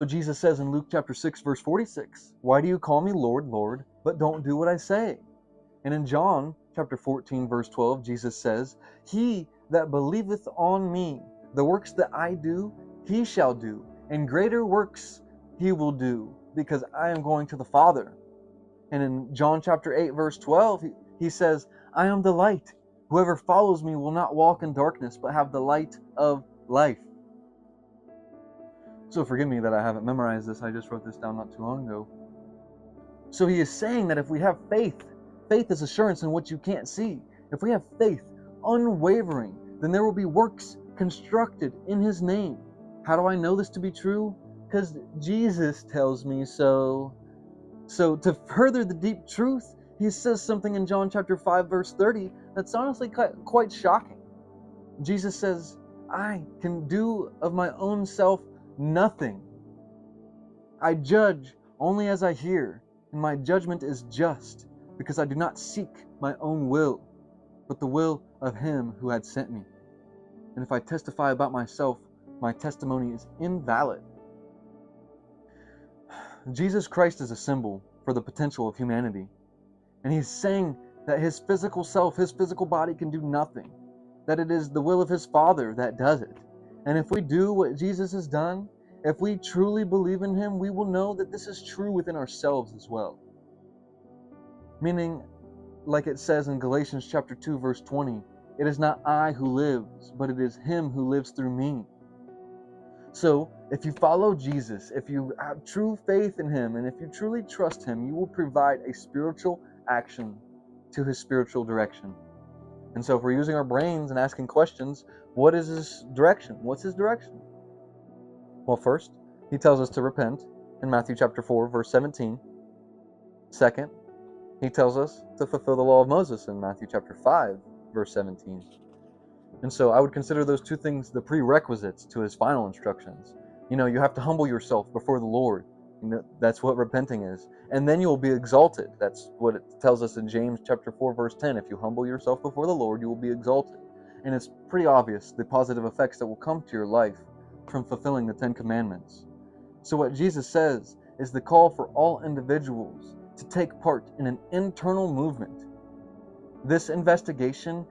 So Jesus says in Luke chapter 6, verse 46, "Why do you call me Lord, Lord, but don't do what I say?" And in John chapter 14, verse 12, Jesus says, "He that believeth on me, the works that I do, he shall do, and greater works he will do, because I am going to the Father." And in John chapter 8, verse 12, he says, "I am the light. Whoever follows me will not walk in darkness, but have the light of life." So forgive me that I haven't memorized this. I just wrote this down not too long ago. So he is saying that if we have faith, faith is assurance in what you can't see. If we have faith, unwavering, then there will be works constructed in his name. How do I know this to be true? Because Jesus tells me so. So to further the deep truth, he says something in John chapter 5, verse 30 that's honestly quite shocking. Jesus says, "I can do of my own self nothing. I judge only as I hear, and my judgment is just, because I do not seek my own will, but the will of him who had sent me. And if I testify about myself, my testimony is invalid." Jesus Christ is a symbol for the potential of humanity. And he's saying that his physical self, his physical body can do nothing, that it is the will of his Father that does it. And if we do what Jesus has done, if we truly believe in him, we will know that this is true within ourselves as well. Meaning, like it says in Galatians chapter 2, verse 20, "It is not I who lives, but it is him who lives through me." So, if you follow Jesus, if you have true faith in him, and if you truly trust him, you will provide a spiritual action to his spiritual direction. And so if we're using our brains and asking questions, what is his direction? What's his direction? Well, first, he tells us to repent in Matthew chapter 4, verse 17. Second, he tells us to fulfill the law of Moses in Matthew chapter 5, verse 17. And so I would consider those two things the prerequisites to his final instructions. You have to humble yourself before the Lord. That's what repenting is. And then you'll be exalted. That's what it tells us in James chapter 4, verse 10. If you humble yourself before the Lord, you will be exalted. And it's pretty obvious the positive effects that will come to your life from fulfilling the Ten Commandments. So what Jesus says is the call for all individuals to take part in an internal movement. This investigation